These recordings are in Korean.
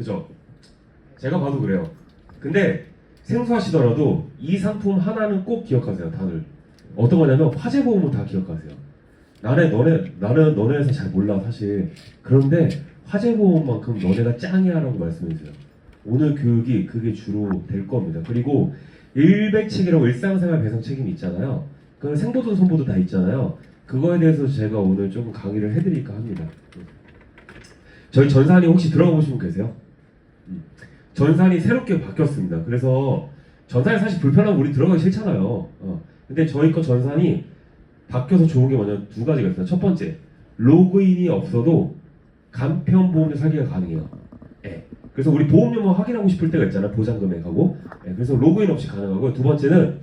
그죠? 제가 봐도 그래요. 근데 생소하시더라도 이 상품 하나는 꼭 기억하세요. 다들 어떤 거냐면 화재보험은 다 기억하세요. 나는 너네 회사 잘 몰라 사실. 그런데 화재보험만큼 너네가 짱이야라고 말씀해주세요. 오늘 교육이 그게 주로 될 겁니다. 그리고 일배책이라고 일상생활 배상 책임이 있잖아요. 그 생보도 손보도 다 있잖아요. 그거에 대해서 제가 오늘 조금 강의를 해드릴까 합니다. 저희 전산이 혹시 들어가 보신 분 계세요? 전산이 새롭게 바뀌었습니다. 그래서 전산이 사실 불편하고 우리 들어가기 싫잖아요. 근데 저희 거 전산이 바뀌어서 좋은 게 뭐냐면 두 가지가 있어요. 첫 번째, 로그인이 없어도 간편보험료 살기가 가능해요. 예. 그래서 우리 보험료만 확인하고 싶을 때가 있잖아요. 보장 금액하고. 예. 그래서 로그인 없이 가능하고요. 두 번째는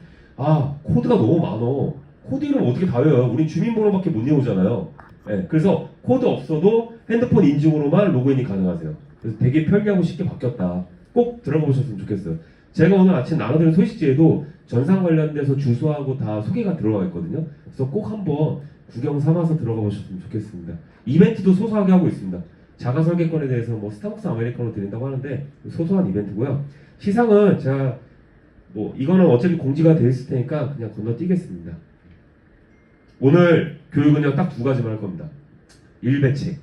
코드가 너무 많어. 코드 이름 어떻게 다 외워요? 우린 주민번호밖에 못 외우잖아요. 예. 그래서 코드 없어도 핸드폰 인증으로만 로그인이 가능하세요. 그래서 되게 편리하고 쉽게 바뀌었다. 꼭 들어가 보셨으면 좋겠어요. 제가 오늘 아침 나눠드린 소식지에도 전산 관련돼서 주소하고 다 소개가 들어가 있거든요. 그래서 꼭 한번 구경 삼아서 들어가 보셨으면 좋겠습니다. 이벤트도 소소하게 하고 있습니다. 자가 설계권에 대해서 뭐 스타벅스 아메리카노 드린다고 하는데 소소한 이벤트고요. 시상은 제가 이거는 어차피 공지가 돼 있을 테니까 그냥 건너뛰겠습니다. 오늘 교육은요 딱 두 가지만 할 겁니다. 일배책.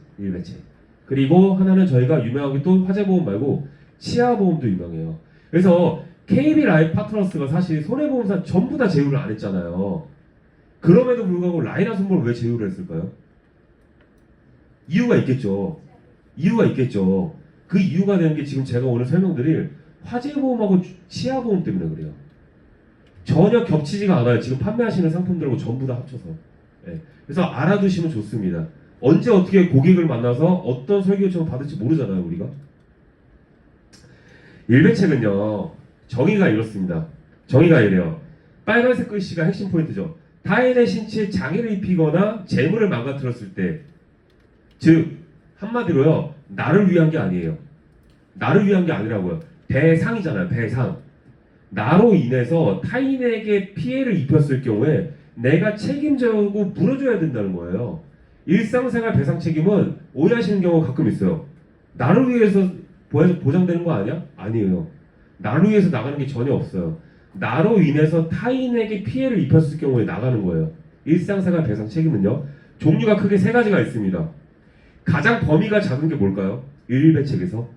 그리고 하나는 저희가 유명하게 또 화재보험 말고 치아보험도 유명해요. 그래서 KB 라이프 파트너스가 사실 손해보험사 전부 다 제휴를 안 했잖아요. 그럼에도 불구하고 라이나 손보를 왜 제휴를 했을까요? 이유가 있겠죠. 그 이유가 되는 게 지금 제가 오늘 설명드릴 화재보험하고 치아보험 때문에 그래요. 전혀 겹치지가 않아요. 지금 판매하시는 상품들하고 전부 다 합쳐서. 네. 그래서 알아두시면 좋습니다. 언제 어떻게 고객을 만나서 어떤 설계 요청을 받을지 모르잖아요, 우리가. 일배책은요, 정의가 이렇습니다. 정의가 이래요. 빨간색 글씨가 핵심 포인트죠. 타인의 신체에 장애를 입히거나 재물을 망가뜨렸을 때, 즉 한마디로요, 나를 위한 게 아니에요. 나를 위한 게 아니라고요. 배상이잖아요. 배상. 나로 인해서 타인에게 피해를 입혔을 경우에 내가 책임져고 물어줘야 된다는 거예요. 일상생활 배상 책임은 오해하시는 경우가 가끔 있어요. 나를 위해서 보장되는 거 아니야? 아니에요. 나를 위해서 나가는 게 전혀 없어요. 나로 인해서 타인에게 피해를 입혔을 경우에 나가는 거예요. 일상생활 배상 책임은요. 종류가 크게 세 가지가 있습니다. 가장 범위가 작은 게 뭘까요? 일배책에서.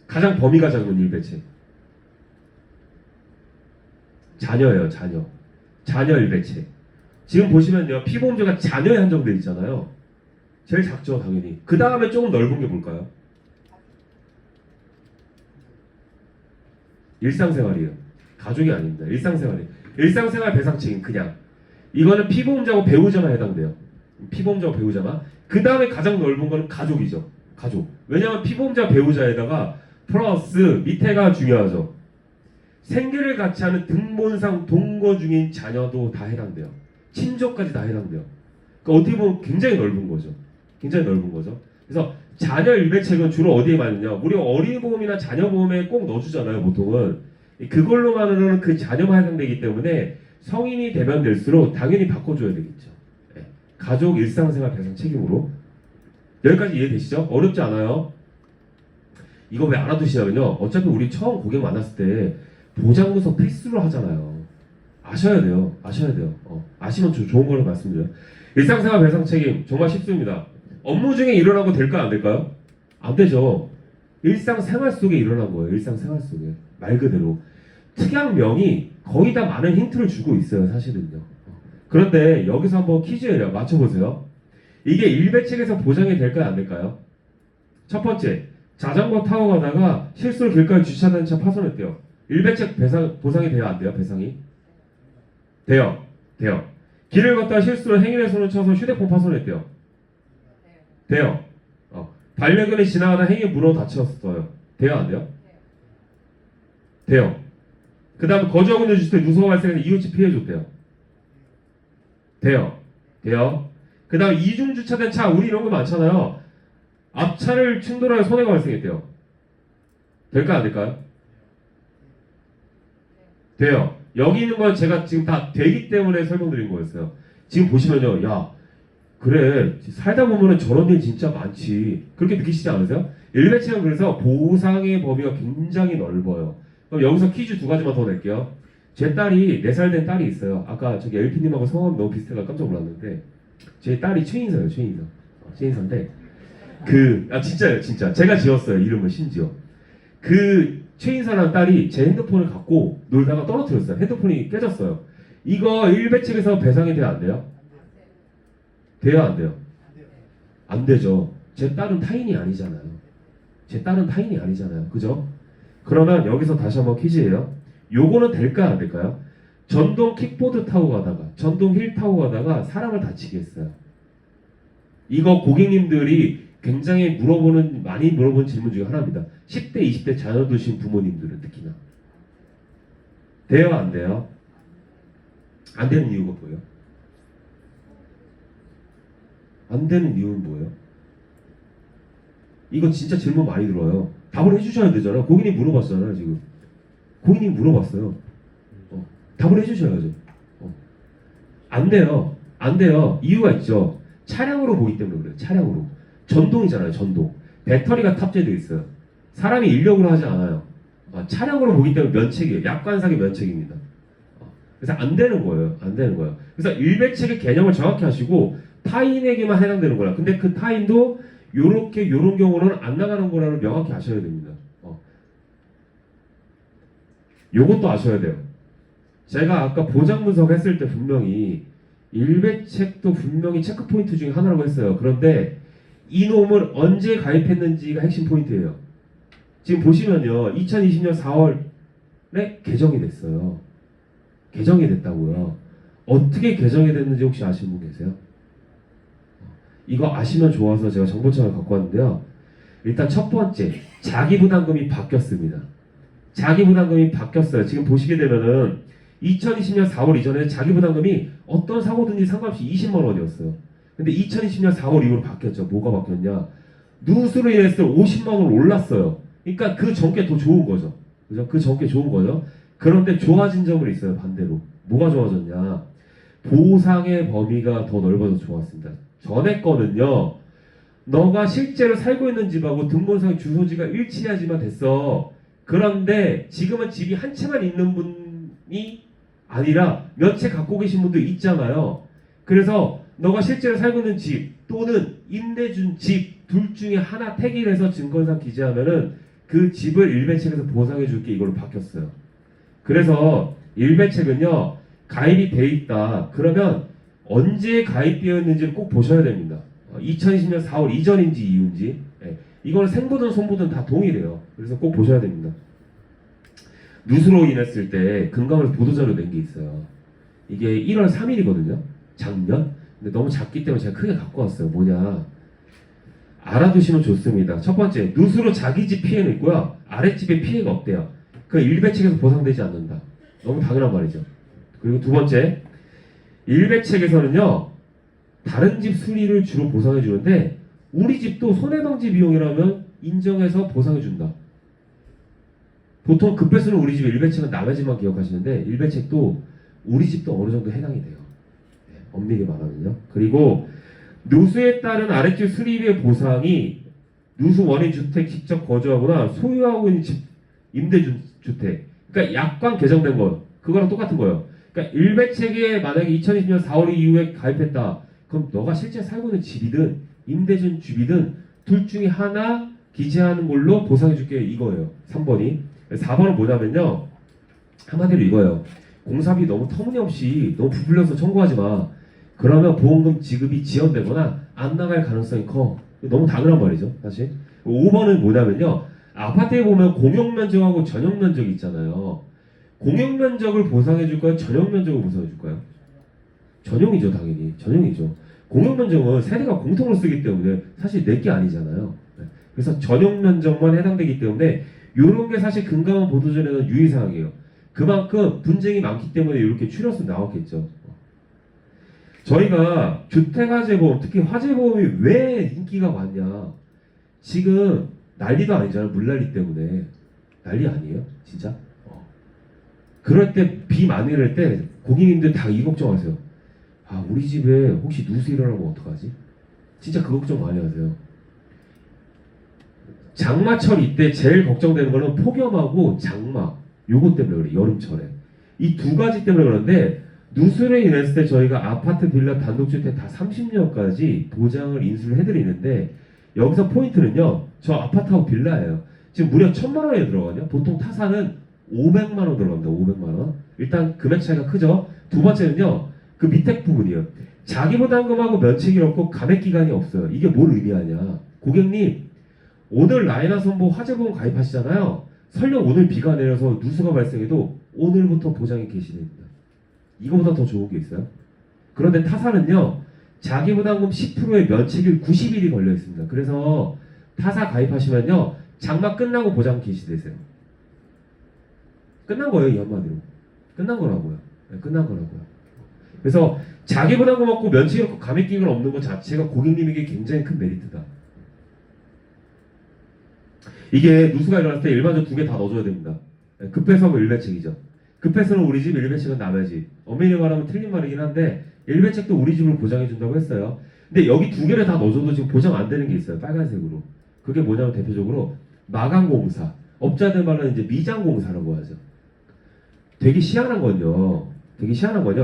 가장 범위가 작은 일배책. 자녀예요. 자녀 일배책. 지금 보시면요. 피보험료가 자녀에 한정되어 있잖아요. 제일 작죠. 당연히. 그 다음에 조금 넓은 게 뭘까요? 일상생활이에요. 가족이 아닙니다. 일상생활이에요. 일상생활 배상 책임 그냥. 이거는 피보험자고 배우자만 해당돼요. 피보험자고 배우자만. 그 다음에 가장 넓은 거는 가족이죠. 가족. 왜냐하면 피보험자 배우자에다가 플러스 밑에가 중요하죠. 생계를 같이 하는 등본상 동거 중인 자녀도 다 해당돼요. 친족까지 다 해당돼요. 그러니까 어떻게 보면 굉장히 넓은 거죠. 그래서 자녀 일배책은 주로 어디에 많으냐? 우리 어린이보험이나 자녀보험에 꼭 넣어주잖아요. 보통은. 그걸로만으로는 그 자녀만 해당되기 때문에 성인이 되면 될수록 당연히 바꿔줘야 되겠죠. 네. 가족 일상생활 배상 책임으로. 여기까지 이해되시죠? 어렵지 않아요. 이거 왜 알아두시냐면요. 어차피 우리 처음 고객 만났을 때 보장문서 필수로 하잖아요. 아셔야 돼요. 아시면 좋은 걸로 말씀드려요. 일상생활 배상 책임 정말 쉽습니다. 업무 중에 일어나고 될까요? 안 될까요? 안 되죠. 일상생활 속에 일어난 거예요. 일상생활 속에. 말 그대로. 특약명이 거의 다 많은 힌트를 주고 있어요. 사실은요. 그런데 여기서 한번 퀴즈예요. 맞춰보세요. 이게 일배책에서 보장이 될까요? 안 될까요? 첫 번째. 자전거 타고 가다가 실수로 길가에 주차된 차 파손했대요. 일배책 보상이 돼요? 안 돼요? 배상이? 돼요. 길을 걷다가 실수로 행인의 손을 쳐서 휴대폰 파손했대요. 돼요. 반려견이 지나가다 행인 문어 다쳤어요. 돼요? 안 돼요? 돼요. 그 다음에 거주하고 있는 주택 누수가 발생해서 이웃이 피해줬대요. 돼요. 그 다음에 이중 주차된 차, 우리 이런 거 많잖아요. 앞차를 충돌하여 손해가 발생했대요. 될까 안 될까요? 돼요. 여기 있는 건 제가 지금 다 되기 때문에 설명드린 거였어요. 지금 보시면요. 야, 그래 살다 보면은 저런 일 진짜 많지. 그렇게 느끼시지 않으세요? 일배체는 그래서 보상의 범위가 굉장히 넓어요. 그럼 여기서 퀴즈 두 가지만 더 낼게요. 제 딸이 4살 된 딸이 있어요. 아까 저기 LP님하고 성함이 너무 비슷해서 깜짝 놀랐는데 제 딸이 최인서예요. 최인서. 최인서인데 진짜요 진짜 제가 지었어요. 이름을 심지어. 그 최인서라는 딸이 제 핸드폰을 갖고 놀다가 떨어뜨렸어요. 핸드폰이 깨졌어요. 이거 일배책에서 배상이 돼요 안 돼요? 돼요 안 돼요? 안 되죠. 제 딸은 타인이 아니잖아요. 제 딸은 타인이 아니잖아요. 그죠? 그러면 여기서 다시 한번 퀴즈예요. 요거는 될까 안 될까요? 전동 킥보드 타고 가다가 전동 휠 타고 가다가 사람을 다치게 했어요. 이거 고객님들이 굉장히 많이 물어보는 질문 중에 하나입니다. 10대, 20대 자녀 두신 부모님들은 특히나. 돼요 안 돼요? 안 되는 이유가 뭐예요? 안 되는 이유는 뭐예요? 이거 진짜 질문 많이 들어요. 답을 해주셔야 되잖아요. 고객님 물어봤잖아요 지금. 고객님 물어봤어요. 답을 해주셔야죠. 안 돼요. 안 돼요. 이유가 있죠. 차량으로 보기 때문에 그래요. 차량으로. 전동이잖아요. 전동. 배터리가 탑재되어 있어요. 사람이 인력으로 하지 않아요. 차량으로 보기 때문에 면책이에요. 약관상의 면책입니다. 그래서 안 되는 거예요. 안 되는 거예요. 그래서 일배책의 개념을 정확히 하시고 타인에게만 해당되는 거라. 근데 그 타인도 요런 경우는 안 나가는 거라는 명확히 아셔야 됩니다. 요것도 아셔야 돼요. 제가 아까 보장 분석 했을 때 분명히 일배책도 분명히 체크 포인트 중에 하나라고 했어요. 그런데 이놈을 언제 가입했는지가 핵심 포인트예요. 지금 보시면요. 2020년 4월에 개정이 됐어요. 개정이 됐다고요. 어떻게 개정이 됐는지 혹시 아시는 분 계세요? 이거 아시면 좋아서 제가 정보창을 갖고 왔는데요. 일단 첫 번째, 자기부담금이 바뀌었습니다. 자기부담금이 바뀌었어요. 지금 보시게 되면은 2020년 4월 이전에 자기부담금이 어떤 사고든지 상관없이 20만 원이었어요. 근데 2020년 4월 이후로 바뀌었죠. 뭐가 바뀌었냐? 누수로 인해서 50만 원 올랐어요. 그러니까 그 전께 더 좋은 거죠. 그죠? 그 전께 좋은 거죠. 그런데 좋아진 점은 있어요. 반대로. 뭐가 좋아졌냐? 보상의 범위가 더 넓어져서 좋았습니다. 전에 거는요. 너가 실제로 살고 있는 집하고 등본상 주소지가 일치해야지만 됐어. 그런데 지금은 집이 한 채만 있는 분이 아니라 몇 채 갖고 계신 분도 있잖아요. 그래서 너가 실제로 살고 있는 집 또는 임대 준 집 둘 중에 하나 택일해서 증권상 기재하면은 그 집을 일배책에서 보상해 줄게 이걸로 바뀌었어요. 그래서 일배책은요 가입이 돼 있다. 그러면 언제 가입되어 있는지를 꼭 보셔야 됩니다. 2020년 4월 이전인지 이후인지 이거는 생보든 손보든 다 동일해요. 그래서 꼭 보셔야 됩니다. 누수로 인했을 때 금감원에서 보도자료 낸 게 있어요. 이게 1월 3일이거든요. 작년. 근데 너무 작기 때문에 제가 크게 갖고 왔어요. 뭐냐. 알아두시면 좋습니다. 첫 번째, 누수로 자기 집 피해는 있고요. 아랫집에 피해가 없대요. 그 일배책에서 보상되지 않는다. 너무 당연한 말이죠. 그리고 두 번째, 일배책에서는요. 다른 집 수리를 주로 보상해 주는데 우리 집도 손해방지 비용이라면 인정해서 보상해 준다. 보통 급배수는 우리 집 일배책은 남의 집만 기억하시는데 일배책도 우리 집도 어느 정도 해당이 돼요. 엄밀히 말하면요. 그리고 누수에 따른 아랫집 수리비의 보상이 누수 원인 주택 직접 거주하거나 소유하고 있는 집 임대주택 그러니까 약관 개정된 거 그거랑 똑같은 거예요. 그러니까 일배책에 만약에 2020년 4월 이후에 가입했다. 그럼 너가 실제 살고 있는 집이든 임대준 집이든 둘 중에 하나 기재하는 걸로 보상해줄게 이거예요. 3번이. 4번은 뭐냐면요. 한마디로 이거예요. 공사비 너무 터무니없이 너무 부풀려서 청구하지 마. 그러면 보험금 지급이 지연되거나 안 나갈 가능성이 커. 너무 당연한 말이죠. 사실. 5번은 뭐냐면요. 아파트에 보면 공용면적하고 전용면적이 있잖아요. 공용면적을 보상해줄까요? 전용면적을 보상해줄까요? 전용이죠. 당연히. 전용이죠. 공용면적은 세대가 공통으로 쓰기 때문에 사실 내게 아니잖아요. 그래서 전용면적만 해당되기 때문에 이런 게 사실 금감원 보도전에는 유의사항이에요. 그만큼 분쟁이 많기 때문에 이렇게 추려서 나왔겠죠. 저희가 주택화재보험, 특히 화재보험이 왜 인기가 많냐. 지금 난리도 아니잖아요. 물난리 때문에. 난리 아니에요? 진짜? 그럴 때 비 많이 날 때 고객님들 다 이 걱정하세요. 아, 우리 집에 혹시 누수 일어나면 어떡하지? 진짜 그 걱정 많이 하세요. 장마철 이때 제일 걱정되는 거는 폭염하고 장마. 요것 때문에 그래, 여름철에. 이 두 가지 때문에 그런데 누수로 인했을 때 저희가 아파트, 빌라, 단독주택 다 30년까지 보장을 인수를 해드리는데 여기서 포인트는요. 저 아파트하고 빌라예요. 지금 무려 1,000만 원에 들어가거든요. 보통 타사는 500만 원 들어갑니다. 500만 원. 일단 금액 차이가 크죠. 두 번째는요. 그 밑에 부분이에요. 자기부담금하고 면책이 없고 감액 기간이 없어요. 이게 뭘 의미하냐. 고객님 오늘 라이나 선보 화재보험 가입하시잖아요. 설령 오늘 비가 내려서 누수가 발생해도 오늘부터 보장이 개시됩니다. 이거보다 더 좋은 게 있어요? 그런데 타사는요. 자기부담금 10%의 면책일 90일이 걸려 있습니다. 그래서 타사 가입하시면요. 장마 끝나고 보장 개시되세요. 끝난 거예요. 이 한마디로. 끝난 거라고요. 네, 끝난 거라고요. 그래서 자기부담금 없고 면책이 없고 감액 기간 없는 것 자체가 고객님에게 굉장히 큰 메리트다. 이게 누수가 일어났을 때 일반적으로 두 개 다 넣어줘야 됩니다. 급배석은 일배책이죠. 급배석은 우리 집, 일배책은 남의 집. 엄밀히 말하면 틀린 말이긴 한데 일배책도 우리 집을 보장해준다고 했어요. 근데 여기 두 개를 다 넣어줘도 지금 보장 안 되는 게 있어요. 빨간색으로. 그게 뭐냐면 대표적으로 마감공사. 업자들 말로는 이제 미장공사라고 하죠. 되게 희한한 건요.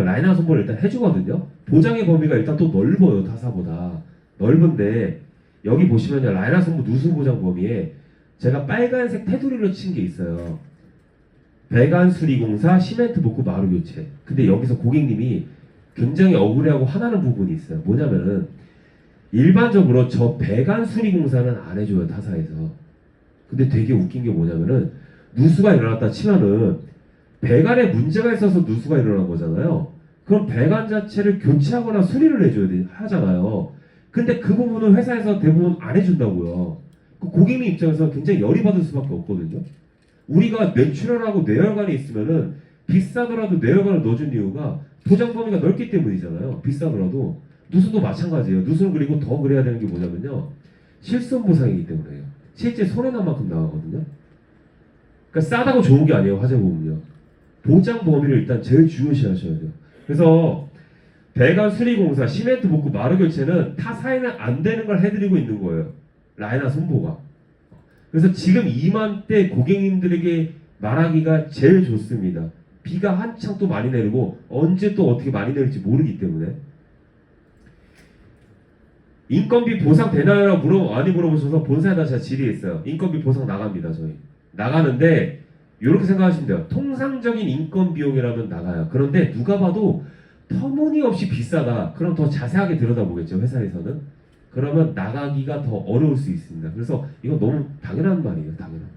라이나 선보를 일단 해주거든요. 보장의 범위가 일단 또 넓어요. 타사보다. 넓은데 여기 보시면요. 라이나 선보 누수 보장 범위에 제가 빨간색 테두리로 친 게 있어요. 배관 수리공사, 시멘트 복구 마루 교체. 근데 여기서 고객님이 굉장히 억울해하고 화나는 부분이 있어요. 뭐냐면은 일반적으로 저 배관 수리공사는 안 해줘요. 타사에서. 근데 되게 웃긴 게 뭐냐면은 누수가 일어났다 치면은 배관에 문제가 있어서 누수가 일어난 거잖아요. 그럼 배관 자체를 교체하거나 수리를 해줘야 하잖아요. 근데 그 부분은 회사에서 대부분 안 해준다고요. 그 고객님 입장에서 굉장히 열이 받을 수밖에 없거든요. 우리가 내추럴하고 내열관이 있으면은 비싸더라도 내열관을 넣어준 이유가 보장 범위가 넓기 때문이잖아요. 비싸더라도. 누수도 마찬가지예요. 누수는 그리고 더 그래야 되는 게 뭐냐면요. 실손 보상이기 때문에요. 실제 손해난 만큼 나가거든요. 그러니까 싸다고 좋은 게 아니에요. 화재보험은요. 보장 범위를 일단 제일 중요시 하셔야 돼요. 그래서 배관 수리공사, 시멘트 복구, 마루 교체는 타사에는 안 되는 걸 해드리고 있는 거예요. 라이나 선보가. 그래서 지금 이맘때 고객님들에게 말하기가 제일 좋습니다. 비가 한창 또 많이 내리고 언제 또 어떻게 많이 내릴지 모르기 때문에. 인건비 보상 되나요? 많이 물어보셔서 본사에다 제가 질의했어요. 인건비 보상 나갑니다. 저희. 나가는데 이렇게 생각하시면 돼요. 통상적인 인건 비용이라면 나가요. 그런데 누가 봐도 터무니없이 비싸다. 그럼 더 자세하게 들여다보겠죠. 회사에서는. 그러면 나가기가 더 어려울 수 있습니다. 그래서 이거 너무 당연한 말이에요. 당연한.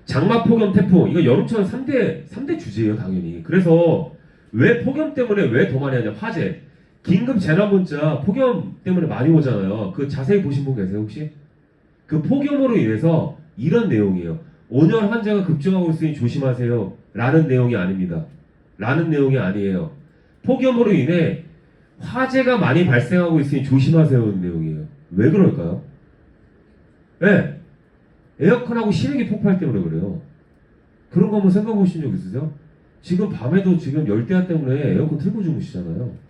장마, 폭염, 태풍. 이거 여름철 3대 주제예요. 당연히. 그래서 왜 폭염 때문에 왜 더 많이 하냐. 화재. 긴급 재난 문자 폭염 때문에 많이 오잖아요. 그 자세히 보신 분 계세요 혹시? 그 폭염으로 인해서 이런 내용이에요. 온열 환자가 급증하고 있으니 조심하세요. 라는 내용이 아닙니다. 라는 내용이 아니에요. 폭염으로 인해 화재가 많이 발생하고 있으니 조심하세요는 내용이에요. 왜 그럴까요? 네. 에어컨하고 실외기 폭발 때문에 그래요. 그런 거 한번 생각해 보신 적 있으세요? 지금 밤에도 지금 열대야 때문에 에어컨 틀고 주무시잖아요.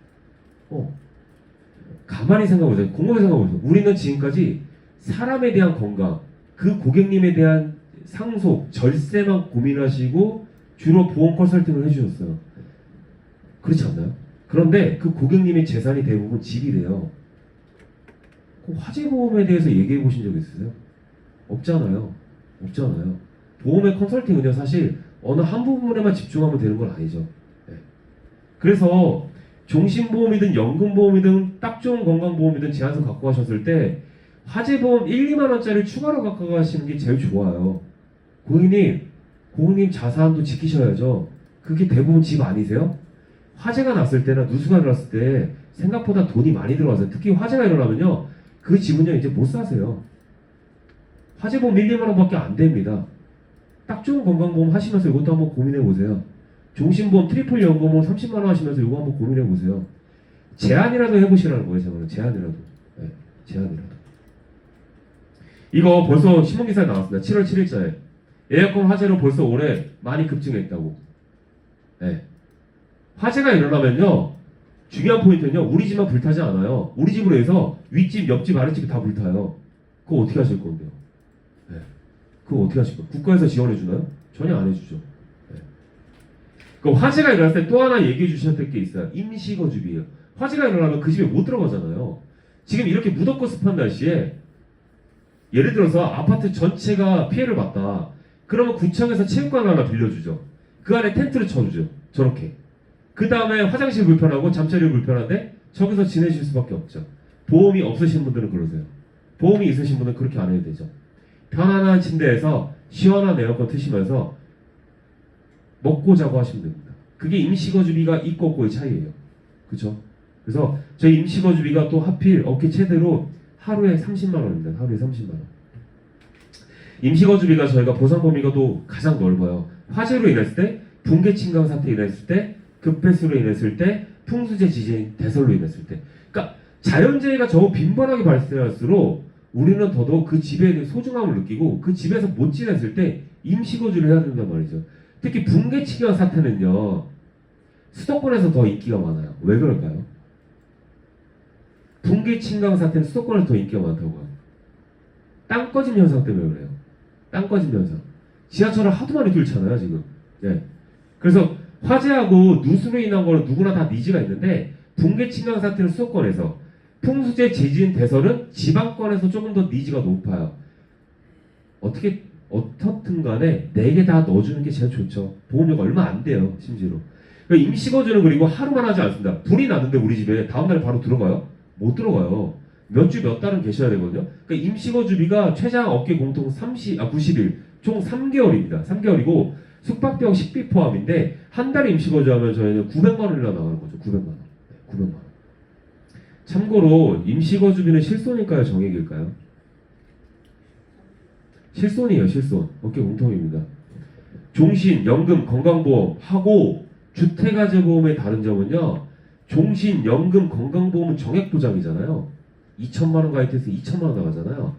가만히 생각해보세요. 곰곰이 생각해보세요. 우리는 지금까지 사람에 대한 건강, 그 고객님에 대한 상속, 절세만 고민하시고 주로 보험 컨설팅을 해주셨어요. 그렇지 않나요? 그런데 그 고객님의 재산이 대부분 집이래요. 그 화재보험에 대해서 얘기해 보신 적 있으세요? 없잖아요. 없잖아요. 보험의 컨설팅은요, 사실 어느 한 부분에만 집중하면 되는 건 아니죠. 네. 그래서 종신보험이든 연금보험이든 딱 좋은 건강보험이든 제한서 갖고 가셨을 때 화재보험 1, 2만 원짜리 추가로 갖고 가시는 게 제일 좋아요. 고객님 자산도 지키셔야죠. 그게 대부분 집 아니세요? 화재가 났을 때나 누수가 일어났을 때 생각보다 돈이 많이 들어가서 특히 화재가 일어나면요. 그 집은요 이제 못 사세요. 화재보험 1, 2만 원밖에 안 됩니다. 딱 좋은 건강보험 하시면서 이것도 한번 고민해 보세요. 종신보험 트리플 연금보험 30만 원 하시면서 이거 한번 고민해 보세요. 제한이라도 해보시라는 거예요. 저는 제한이라도. 네, 제한이라도. 이거 벌써 신문기사에 나왔습니다. 7월 7일자에 에어컨 화재로 벌써 올해 많이 급증했다고. 네. 화재가 일어나면요, 중요한 포인트는요, 우리 집만 불타지 않아요. 우리 집으로 해서 윗집, 옆집, 아랫집이 다 불타요. 그거 어떻게 하실 건데요? 네. 그거 어떻게 하실 거예요? 국가에서 지원해 주나요? 전혀 안 해주죠. 네. 그 화재가 일어났을 때 또 하나 얘기해 주셔야 될 게 있어요. 임시거주비예요. 화재가 일어나면 그 집에 못 들어가잖아요. 지금 이렇게 무덥고 습한 날씨에 예를 들어서 아파트 전체가 피해를 봤다. 그러면 구청에서 체육관 하나 빌려주죠. 그 안에 텐트를 쳐주죠. 저렇게. 그 다음에 화장실 불편하고 잠자리 불편한데 저기서 지내실 수밖에 없죠. 보험이 없으신 분들은 그러세요. 보험이 있으신 분은 그렇게 안 해도 되죠. 편안한 침대에서 시원한 에어컨 트시면서 먹고 자고 하시면 됩니다. 그게 임시거주비가 있고 없고의 차이예요. 그렇죠? 그래서 저희 임시거주비가 또 하필 업계 최대로 하루에 30만 원입니다. 하루에 30만 원. 임시거주비가 저희가 보상 범위가 또 가장 넓어요. 화재로 인했을 때, 붕괴 침강 사태 인했을 때, 급배수로 인했을 때, 풍수재 지진, 대설로 인했을 때. 그러니까 자연재해가 저 빈번하게 발생할수록 우리는 더더욱 그 집에 대한 소중함을 느끼고 그 집에서 못 지냈을 때 임시거주를 해야 된단 말이죠. 특히 붕괴 침강 사태는요, 수도권에서 더 인기가 많아요. 왜 그럴까요? 붕괴 침강 사태는 수도권에서 더 인기가 많다고요. 땅 꺼짐 현상 때문에 그래요. 땅 꺼짐 현상. 지하철을 하도 많이 뚫잖아요, 지금. 네. 그래서 화재하고 누수로 인한 거는 누구나 다 니즈가 있는데, 붕괴 침강 사태는 수도권에서, 풍수재, 지진, 대설은 지방권에서 조금 더 니즈가 높아요. 어떻든 간에 4개 다 넣어주는 게 제일 좋죠. 보험료가 얼마 안 돼요, 심지어로. 그러니까 임시거주는 그리고 하루만 하지 않습니다. 불이 났는데 우리 집에 다음날에 바로 들어가요? 못 들어가요. 몇 주 몇 달은 계셔야 되거든요. 그러니까 임시거주비가 최장 업계 공통 90일, 총 3개월입니다. 3개월이고 숙박비용 식비 포함인데 한 달에 임시거주하면 저희는 900만 원이나 나가는 거죠. 900만 원. 900만 원. 참고로 임시거주비는 실손일까요? 정액일까요? 실손이에요. 실손. 업계 공통입니다. 종신, 연금, 건강보험 하고 주택가재보험의 다른 점은요. 종신, 연금, 건강보험은 정액보장이잖아요. 2천만 원 가입해서 2천만 원 나가잖아요.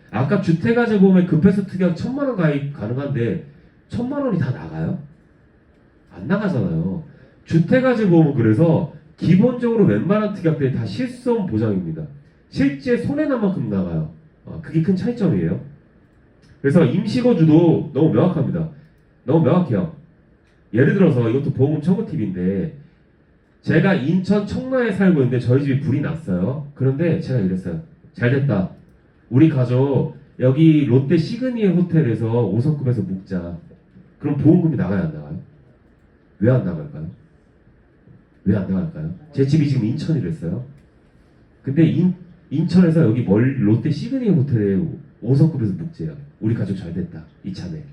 아까 주택가재보험에 급해서 특약 1,000만 원 가입 가능한데 1,000만 원이 다 나가요? 안 나가잖아요. 주택가재보험은 그래서 기본적으로 웬만한 특약들이 다 실손 보장입니다. 실제 손해난 만큼 나가요. 그게 큰 차이점이에요. 그래서 임시거주도 너무 명확합니다. 너무 명확해요. 예를 들어서 이것도 보험 청구 팁인데 제가 인천 청라에 살고 있는데 저희 집이 불이 났어요. 그런데 제가 이랬어요. 잘됐다. 우리 가족 여기 롯데 시그니엘 호텔에서 5성급에서 묵자. 그럼 보험금이 나가야 안 나가요? 왜 안 나갈까요? 왜 안 나갈까요? 제 집이 지금 인천이랬어요. 근데 인천에서 여기 멀리 롯데 시그니엘 호텔에 5성급에서 묵재요. 우리 가족 잘됐다. 이참에.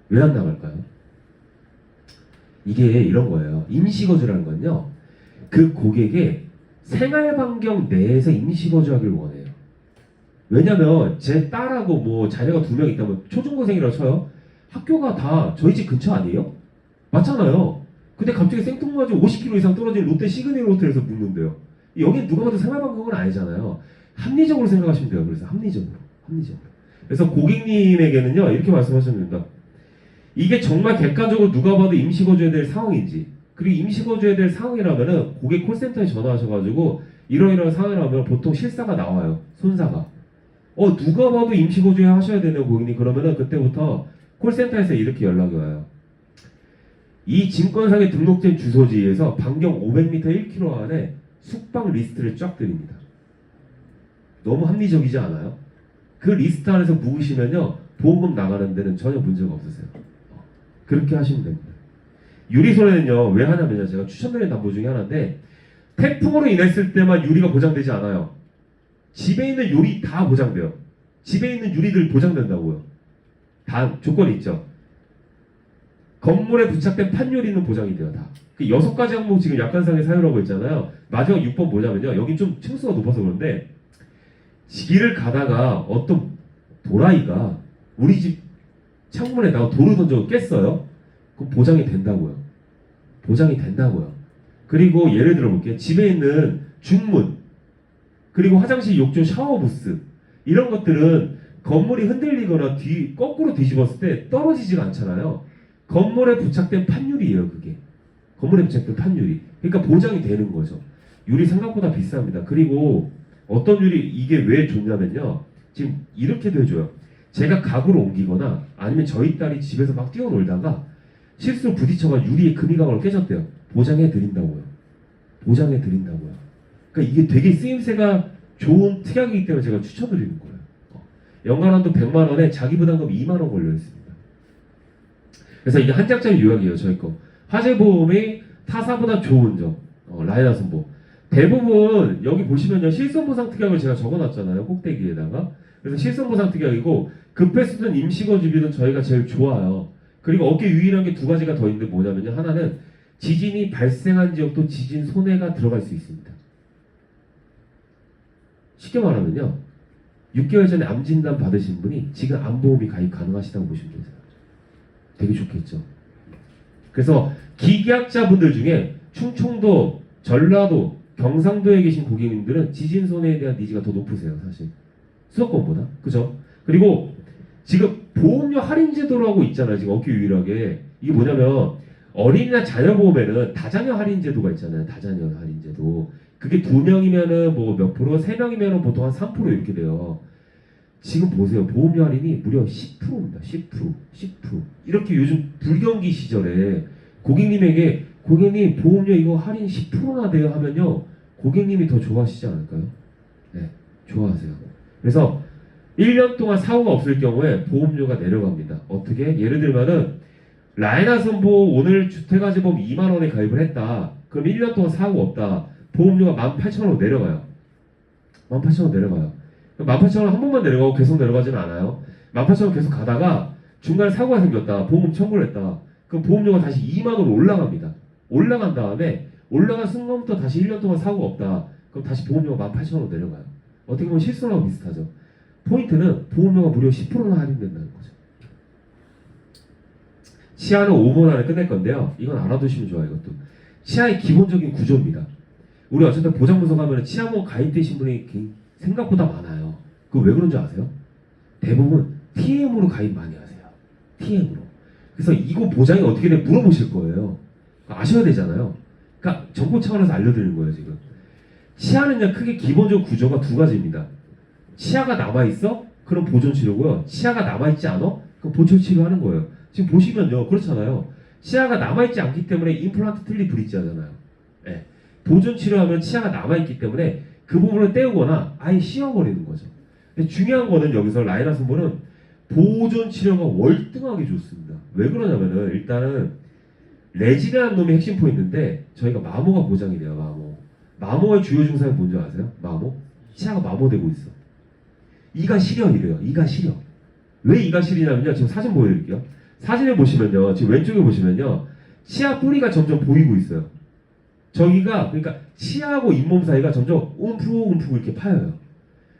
왜 안 나갈까요? 이게 이런 거예요. 임시거주라는 건요. 그 고객의 생활반경 내에서 임시거주하기를 원해요. 왜냐면 제 딸하고 뭐 자녀가 2명 있다면 초중고생이라고 쳐요. 학교가 다 저희 집 근처 아니에요? 맞잖아요. 근데 갑자기 생뚱맞은 50km 이상 떨어진 롯데 시그니엘 호텔에서 묵는데요. 여긴 누가 봐도 생활반경은 아니잖아요. 합리적으로 생각하시면 돼요. 그래서 합리적으로. 그래서 고객님에게는요. 이렇게 말씀하셨습니다. 이게 정말 객관적으로 누가 봐도 임시거주해야 될 상황인지, 그리고 임시거주해야 될 상황이라면은 고객 콜센터에 전화하셔가지고 이러이러한 상황이라면 보통 실사가 나와요. 손사가. 누가 봐도 임시거주 하셔야 되는 고객님, 그러면은 그때부터 콜센터에서 이렇게 연락이 와요. 이 증권상에 등록된 주소지에서 반경 500m 1km 안에 숙박 리스트를 쫙 드립니다. 너무 합리적이지 않아요? 그 리스트 안에서 묵으시면요. 보험금 나가는 데는 전혀 문제가 없으세요. 그렇게 하시면 됩니다. 유리손해는요. 왜 하냐면요. 제가 추천드리는 담보 중에 하나인데 태풍으로 인했을 때만 유리가 보장되지 않아요. 집에 있는 유리 다 보장돼요. 집에 있는 유리들 보장된다고요. 단 조건이 있죠. 건물에 부착된 판유리는 보장이 돼요. 다. 그 6가지 항목 지금 약관상의 사유라고 했잖아요. 마지막 6번 뭐냐면요. 여긴 좀 층수가 높아서 그런데 길을 가다가 어떤 도라이가 우리 집 창문에다가 돌을 던져 깼어요. 그럼 보장이 된다고요. 보장이 된다고요. 그리고 예를 들어 볼게요. 집에 있는 중문, 그리고 화장실 욕조 샤워 부스, 이런 것들은 건물이 흔들리거나 거꾸로 뒤집었을 때 떨어지지가 않잖아요. 건물에 부착된 판유리예요, 그게. 건물에 붙여있던 판유리. 그러니까 보장이 되는 거죠. 유리 생각보다 비쌉니다. 그리고 어떤 유리 이게 왜 좋냐면요. 지금 이렇게도 해줘요. 제가 가구를 옮기거나 아니면 저희 딸이 집에서 막 뛰어놀다가 실수로 부딪혀가 유리에 금이 가거나 깨졌대요. 보장해 드린다고요. 보장해 드린다고요. 그러니까 이게 되게 쓰임새가 좋은 특약이기 때문에 제가 추천드리는 거예요. 연간한도 100만 원에 자기 부담금 2만 원 걸려 있습니다. 그래서 이게 한 장짜리 요약이에요. 저희 거. 화재 보험이 타사보다 좋은 점. 라이나 선보. 대부분 여기 보시면요. 실손보상 특약을 제가 적어놨잖아요. 꼭대기에다가. 그래서 실손보상 특약이고 급했으든 임시거주비든 저희가 제일 좋아요. 그리고 어깨 유일한 게 두 가지가 더 있는데 뭐냐면요. 하나는 지진이 발생한 지역도 지진 손해가 들어갈 수 있습니다. 쉽게 말하면요. 6개월 전에 암 진단 받으신 분이 지금 암보험이 가입 가능하시다고 보시면 되세요. 되게 좋겠죠. 그래서 기계학자분들 중에 충청도, 전라도, 경상도에 계신 고객님들은 지진 손해에 대한 니즈가 더 높으세요. 사실 수도권보다. 그죠? 그리고 지금 보험료 할인 제도라고 있잖아요. 지금 어깨 유일하게. 이게 뭐냐면 어린이나 자녀 보험에는 다자녀 할인 제도가 있잖아요. 다자녀 할인 제도. 그게 2명이면은 뭐 몇 프로, 3명이면은 보통 한 3% 이렇게 돼요. 지금 보세요. 보험료 할인이 무려 10%입니다. 10%. 이렇게 요즘 불경기 시절에 고객님에게 고객님 보험료 이거 할인 10%나 돼요 하면요. 고객님이 더 좋아하시지 않을까요? 네. 좋아하세요. 그래서 1년 동안 사고가 없을 경우에 보험료가 내려갑니다. 어떻게? 예를 들면은 라이나 선보 오늘 주택아재보험 2만 원에 가입을 했다. 그럼 1년 동안 사고가 없다. 보험료가 18,000원으로 내려가요. 18,000원 내려가요. 18,000원 한 번만 내려가고 계속 내려가지는 않아요. 18,000원 계속 가다가 중간에 사고가 생겼다. 보험 청구를 했다. 그럼 보험료가 다시 2만 원으로 올라갑니다. 올라간 다음에 올라간 순간부터 다시 1년 동안 사고가 없다. 그럼 다시 보험료가 18,000원으로 내려가요. 어떻게 보면 실손하고 비슷하죠. 포인트는 보험료가 무려 10%나 할인된다는 거죠. 치아는 5분 안에 끝낼 건데요. 이건 알아두시면 좋아요. 이것도. 치아의 기본적인 구조입니다. 우리 어쨌든 보장분석 하면 치아보험 가입되신 분이 생각보다 많아요. 그거 왜 그런지 아세요? 대부분 TM으로 가입 많이 하세요. TM으로. 그래서 이거 보장이 어떻게 돼 물어보실 거예요. 아셔야 되잖아요. 그러니까 정보 차원에서 알려드리는 거예요. 지금. 치아는요 크게 기본적 구조가 두 가지입니다. 치아가 남아있어? 그럼 보존치료고요. 치아가 남아있지 않아? 그럼 보충치료하는 거예요. 지금 보시면요. 그렇잖아요. 치아가 남아있지 않기 때문에 임플란트 틀리 브릿지 하잖아요. 네. 보존치료하면 치아가 남아있기 때문에 그 부분을 떼우거나 아예 씌워버리는 거죠. 근데 중요한 거는 여기서 라이나 선보는 보존치료가 월등하게 좋습니다. 왜 그러냐면은 일단은 레진이라는 놈이 핵심 포인트인데 저희가 마모가 보장이 돼요. 마모의 주요 증상이 뭔지 아세요? 마모? 치아가 마모되고 있어. 이가 시려 이래요. 이가 시려. 왜 이가 시리냐면요. 지금 사진 보여드릴게요. 사진을 보시면요. 지금 왼쪽에 보시면요. 치아 뿌리가 점점 보이고 있어요. 저기가 그러니까 치아하고 잇몸 사이가 점점 움푹움푹 이렇게 파여요.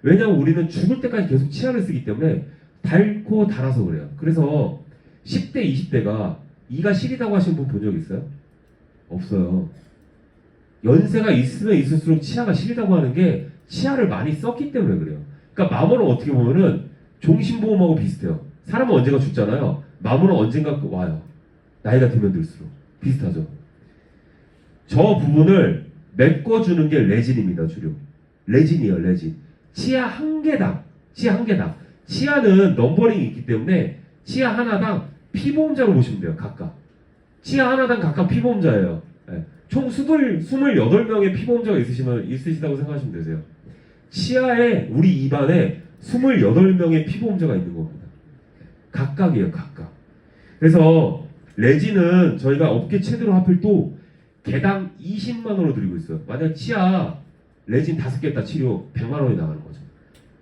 왜냐하면 우리는 죽을 때까지 계속 치아를 쓰기 때문에 닳고 닳아서 그래요. 그래서 10대, 20대가 이가 시리다고 하시는 분 본 적 있어요? 없어요. 연세가 있으면 있을수록 치아가 시리다고 하는 게 치아를 많이 썼기 때문에 그래요. 그러니까 마모는 어떻게 보면은 종신보험하고 비슷해요. 사람은 언젠가 죽잖아요. 마모는 언젠가 와요. 나이가 들면 들수록. 비슷하죠. 저 부분을 메꿔주는 게 레진입니다. 주로. 레진이에요. 레진. 치아 한 개당. 치아는 넘버링이 있기 때문에 치아 하나당 피보험자로 보시면 돼요. 각각. 치아 하나당 각각 피보험자예요. 네. 총 28명의 피보험자가 있으시다고 생각하시면 되세요. 치아에 우리 입안에 28명의 피보험자가 있는 겁니다. 각각이에요. 각각. 그래서 레진은 저희가 업계 최대로 하필 또 개당 20만 원으로 드리고 있어요. 만약 치아 레진 5개 했다 치료 100만 원이 나가는 거죠.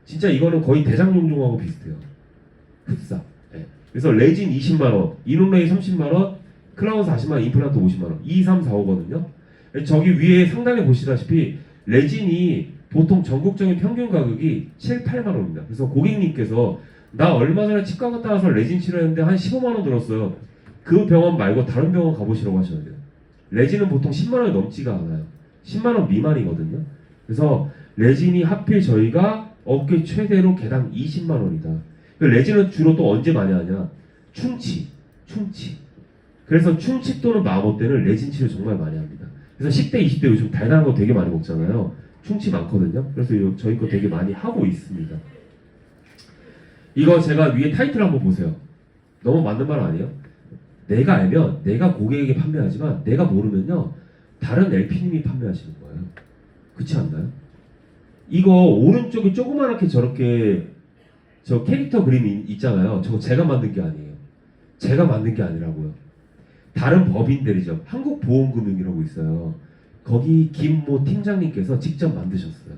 진짜 이거는 거의 대장용종하고 비슷해요. 흡사. 네. 그래서 레진 20만 원, 이노레이 30만 원, 클라운 40만 원, 임플란트 50만 원. 2, 3, 4, 5거든요. 저기 위에 상단에 보시다시피 레진이 보통 전국적인 평균 가격이 7, 8만 원입니다. 그래서 고객님께서 나 얼마 전에 치과 갔다 와서 레진 치료했는데 한 15만 원 들었어요. 그 병원 말고 다른 병원 가보시라고 하셔야 돼요. 레진은 보통 10만 원이 넘지가 않아요. 10만 원 미만이거든요. 그래서 레진이 하필 저희가 업계 최대로 개당 20만 원이다. 레진은 주로 또 언제 많이 하냐? 충치. 그래서 충치 또는 마모 때는 레진 치료 정말 많이 합니다. 그래서 10대, 20대 요즘 달달한 거 되게 많이 먹잖아요. 충치 많거든요. 그래서 저희 거 되게 많이 하고 있습니다. 이거 제가 위에 타이틀 한번 보세요. 너무 맞는 말 아니에요? 내가 알면 내가 고객에게 판매하지만 내가 모르면요 다른 LP님이 판매하시는 거예요. 그렇지 않나요? 이거 오른쪽에 조그맣게 저렇게 저 캐릭터 그림이 있잖아요. 저거 제가 만든 게 아니에요. 제가 만든 게 아니라고요. 다른 법인들이죠. 한국보험금융이라고 있어요. 거기 김모 팀장님께서 직접 만드셨어요.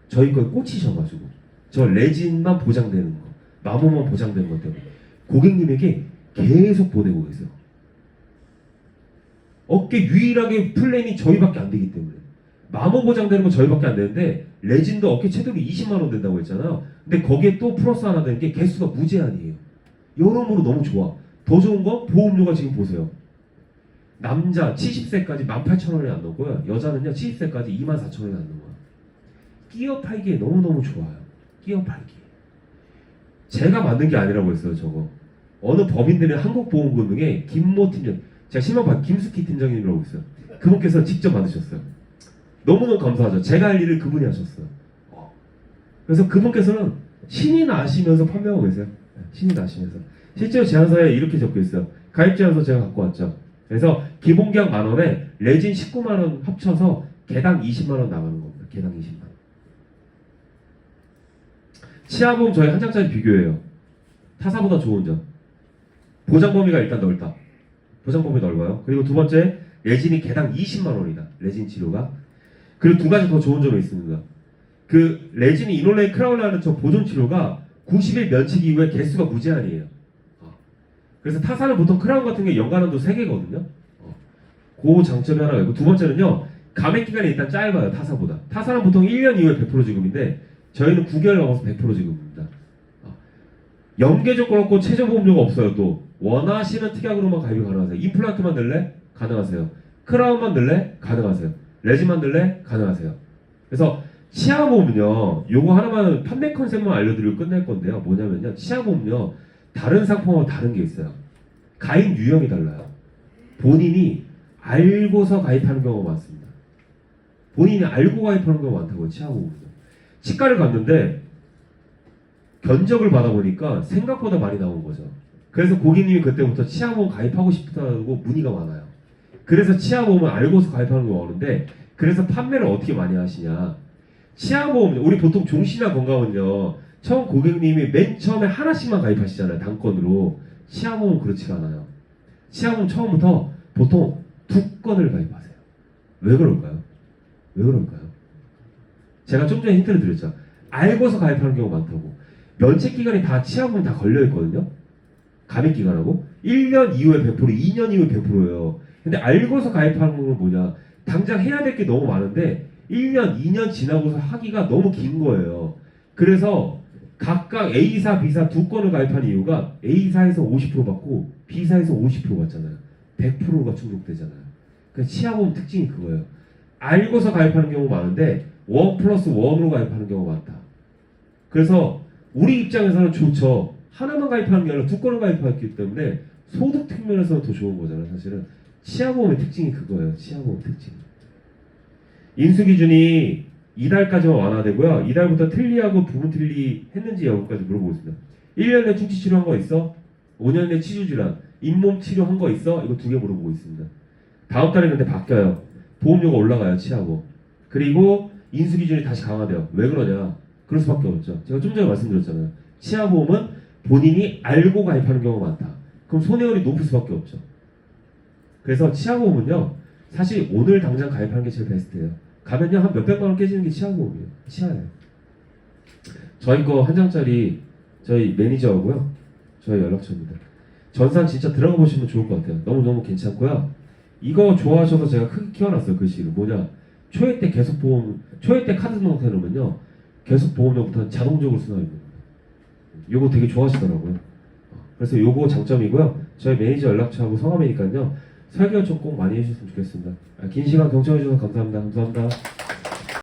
저희 거에 꽂히셔가지고 저 레진만 보장되는 거, 마모만 보장되는 것 때문에 고객님에게 계속 보내고 계세요. 업계 유일하게 플랜이 저희밖에 안 되기 때문에 마모 보장되는 거 저희밖에 안 되는데 레진도 업계 최대로 20만 원 된다고 했잖아요. 근데 거기에 또 플러스 하나 되는 게 개수가 무제한이에요. 여러모로 너무 좋아. 더 좋은 거 보험료가 지금 보세요. 남자 70세까지 18,000원이 안 넘고요. 여자는요 70세까지 24,000원이 안 넘어요. 끼어 팔기에 너무너무 좋아요. 끼어 팔기. 제가 만든 게 아니라고 했어요. 저거. 어느 법인들이 한국보험금융에 김모 팀장, 제가 실명받 김숙희 팀장님이라고 있어요. 그분께서 직접 만드셨어요. 너무너무 감사하죠. 제가 할 일을 그분이 하셨어요. 그래서 그분께서는 신이 나시면서 판매하고 계세요. 신이 나시면서. 실제로 제안서에 이렇게 적혀 있어요. 가입 제안서 제가 갖고 왔죠. 그래서 기본계약 10,000원에 레진 190,000원 합쳐서 개당 20만원 나가는 겁니다. 개당 20만원. 치아보험 저희 한 장짜리 비교해요. 타사보다 좋은 점. 보장 범위가 일단 넓다. 보장 범위 넓어요. 그리고 두 번째, 레진이 개당 20만원이다. 레진 치료가. 그리고 두 가지 더 좋은 점이 있습니다. 그 레진이 이놀레이 크라울라는 저 보존 치료가 90일 면책 이후에 개수가 무제한이에요. 그래서 타사는 보통 크라운 같은 게 연간한도 3개거든요. 그 장점이 하나가 있고, 두 번째는요, 감액 기간이 일단 짧아요. 타사보다. 타사는 보통 1년 이후에 100% 지급인데 저희는 9개월 넘어서 100% 지급입니다. 연계 조건 없고 최저 보험료가 없어요. 또 원하시는 특약으로만 가입이 가능하세요. 임플란트만 넣을래? 가능하세요. 크라운만 넣을래? 가능하세요. 레진만 넣을래? 가능하세요. 그래서 치아보험은요, 요거 하나만 판매 컨셉만 알려드리고 끝낼 건데요. 뭐냐면요, 치아보험은요 다른 상품하고 다른 게 있어요. 가입 유형이 달라요. 본인이 알고서 가입하는 경우가 많습니다. 본인이 알고 가입하는 경우가 많다고요. 치아보험은요. 치과를 갔는데 견적을 받아보니까 생각보다 많이 나온 거죠. 그래서 고객님이 그때부터 치아보험 가입하고 싶다고 문의가 많아요. 그래서 치아보험을 알고서 가입하는 경우가 오는데, 그래서 판매를 어떻게 많이 하시냐. 치아보험, 우리 보통 종신이나 건강은요, 처음 고객님이 맨 처음에 하나씩만 가입하시잖아요. 단건으로. 치아보험은 그렇지가 않아요. 치아보험 처음부터 보통 2건을 가입하세요. 왜 그럴까요? 왜 그럴까요? 제가 좀 전에 힌트를 드렸죠. 알고서 가입하는 경우가 많다고. 면책기간이 다 치아보험 다 걸려있거든요. 감액기간하고 1년 이후에 100%, 2년 이후에 100%예요. 근데 알고서 가입하는 건 뭐냐, 당장 해야 될 게 너무 많은데 1년, 2년 지나고서 하기가 너무 긴 거예요. 그래서 각각 A사, B사 2건을 가입하는 이유가 A사에서 50% 받고 B사에서 50% 받잖아요. 100%가 충족되잖아요. 그래서 치아보험 특징이 그거예요. 알고서 가입하는 경우가 많은데 1+1으로 가입하는 경우가 많다. 그래서 우리 입장에서는 좋죠. 하나만 가입하는 게 아니라 2건을 가입하기 때문에 소득 측면에서는 더 좋은 거잖아요. 사실은 치아보험의 특징이 그거예요. 치아보험 특징. 인수기준이 이달까지만 완화되고요. 이달부터 틀리하고 부분 틀리 했는지 여부까지 물어보고 있습니다. 1년 내 충치 치료한 거 있어? 5년 내 치주질환, 잇몸 치료한 거 있어? 이거 2개 물어보고 있습니다. 다음 달에 근데 바뀌어요. 보험료가 올라가요. 치아보험. 그리고 인수기준이 다시 강화돼요. 왜 그러냐? 그럴 수밖에 없죠. 제가 좀 전에 말씀드렸잖아요. 치아보험은 본인이 알고 가입하는 경우가 많다. 그럼 손해율이 높을 수밖에 없죠. 그래서 치아보험은요, 사실 오늘 당장 가입하는 게 제일 베스트예요. 가면요 한 몇백만 원 깨지는 게 치아보험이에요. 치아예요. 저희 거 한 장짜리 저희 매니저하고요, 저희 연락처입니다. 전산 진짜 들어가 보시면 좋을 것 같아요. 너무너무 괜찮고요. 이거 좋아하셔서 제가 크게 키워놨어요. 글씨를. 뭐냐, 초회 때 계속 보험, 초회 때 카드 등록해놓으면요 계속 보험료부터 자동적으로 수납입니다. 요거 되게 좋아하시더라고요. 그래서 요거 장점이고요. 저희 매니저 연락처하고 성함이니까요 설계 요청 꼭 많이 해주셨으면 좋겠습니다. 긴 시간 경청해주셔서 감사합니다. 감사합니다.